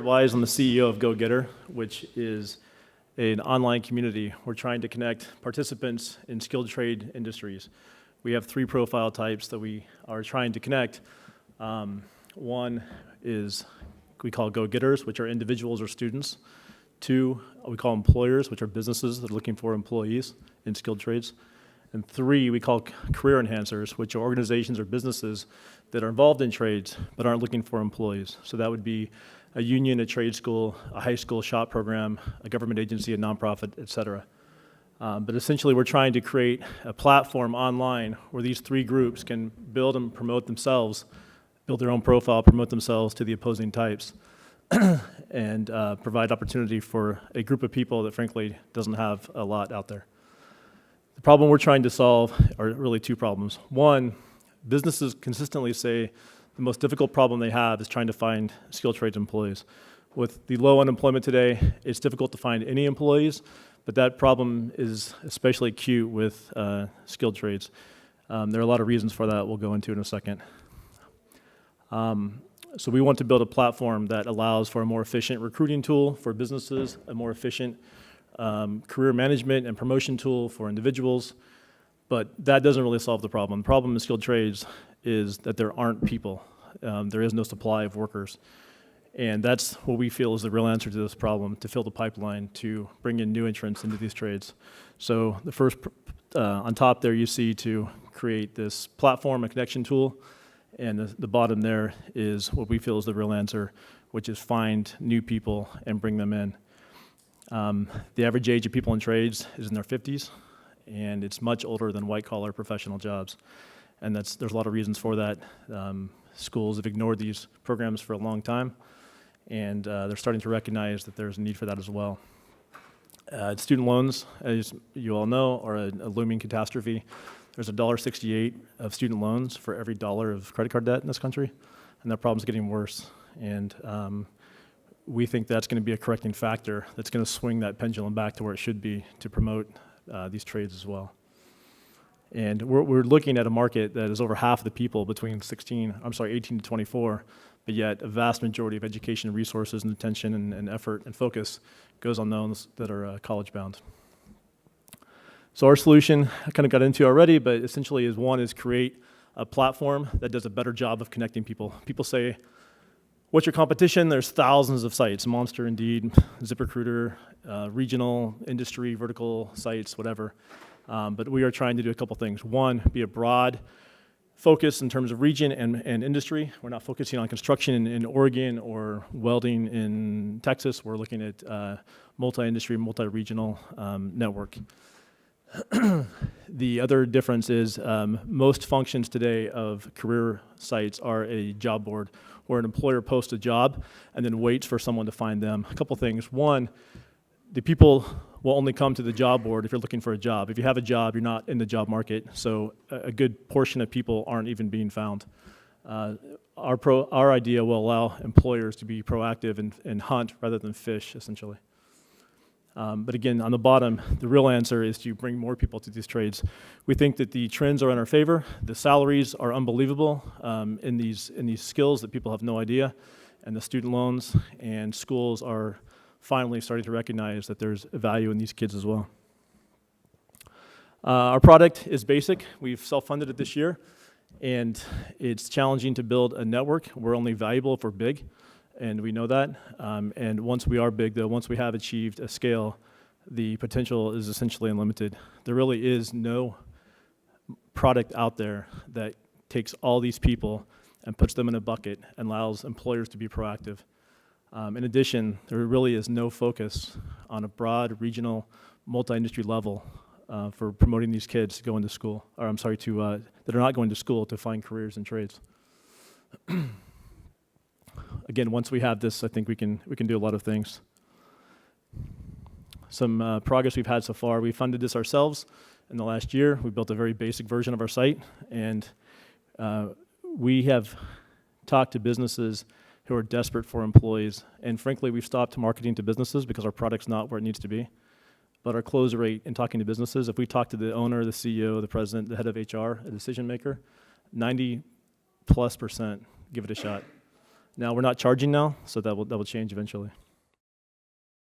Wise, I'm the CEO of GoGetter, which is an online community. We're trying to connect participants in skilled trade industries. We have three profile types that we are trying to connect. One is we call go-getters, which are individuals or students. Two, we call employers, which are businesses that are looking for employees in skilled trades. And three, we call career enhancers, which are organizations or businesses that are involved in trades but aren't looking for employees. So that would be a union, a trade school, a high school shop program, a government agency, a nonprofit, et cetera. But essentially, we're trying to create a platform online where these three groups can build and promote themselves, build their own profile, promote themselves to the opposing types, and provide opportunity for a group of people that frankly doesn't have a lot out there. The problem we're trying to solve are really two problems. One, businesses consistently say the most difficult problem they have is trying to find skilled trades employees. With the low unemployment today, it's difficult to find any employees, but that problem is especially acute with skilled trades. There are a lot of reasons for that we'll go into in a second. So we want to build a platform that allows for a more efficient recruiting tool for businesses, a more efficient career management and promotion tool for individuals, but that doesn't really solve the problem. The problem in skilled trades is that there aren't people. There is no supply of workers. And that's what we feel is the real answer to this problem, to fill the pipeline, to bring in new entrants into these trades. So the first, on top there, you see to create this platform, a connection tool, and the bottom there is what we feel is the real answer, which is find new people and bring them in. The average age of people in trades is in their 50s, and it's much older than white-collar professional jobs. And there's a lot of reasons for that. Schools have ignored these programs for a long time, and they're starting to recognize that there's a need for that as well. Student loans, as you all know, are a looming catastrophe. There's $1.68 of student loans for every dollar of credit card debt in this country, and that problem's getting worse. And we think that's going to be a correcting factor that's going to swing that pendulum back to where it should be to promote these trades as well. And we're looking at a market that is over half of the people between 18 to 24, but yet a vast majority of education resources and attention and effort and focus goes on those that are college-bound. So our solution, I kind of got into already, but essentially is create a platform that does a better job of connecting people. People say, what's your competition? There's thousands of sites, Monster, Indeed, ZipRecruiter, regional, industry, vertical sites, whatever. But we are trying to do a couple things. One, be a broad focus in terms of region and industry. We're not focusing on construction in Oregon or welding in Texas. We're looking at multi-industry, multi-regional network. The other difference is most functions today of career sites are a job board where an employer posts a job and then waits for someone to find them. A couple things. One, the people will only come to the job board if you're looking for a job. If you have a job, you're not in the job market, so a good portion of people aren't even being found. Our idea will allow employers to be proactive and hunt rather than fish, essentially. But again, on the bottom, the real answer is to bring more people to these trades. We think that the trends are in our favor. The salaries are unbelievable in these skills that people have no idea, and the student loans and schools are finally starting to recognize that there's value in these kids as well. Our product is basic. We've self-funded it this year, and it's challenging to build a network. We're only valuable if we're big, and we know that. And once we are big, though, once we have achieved a scale, the potential is essentially unlimited. There really is no product out there that takes all these people and puts them in a bucket and allows employers to be proactive. In addition, there really is no focus on a broad, regional, multi-industry level for promoting these kids to go into school, or that are not going to school to find careers in trades. Again, once we have this, I think we can do a lot of things. Some progress we've had so far. We funded this ourselves in the last year. We built a very basic version of our site, and we have talked to businesses who are desperate for employees. And frankly, we've stopped marketing to businesses because our product's not where it needs to be. But our close rate in talking to businesses, if we talk to the owner, the CEO, the president, the head of HR, a decision maker, 90+% give it a shot. Now, we're not charging now, so that will change eventually.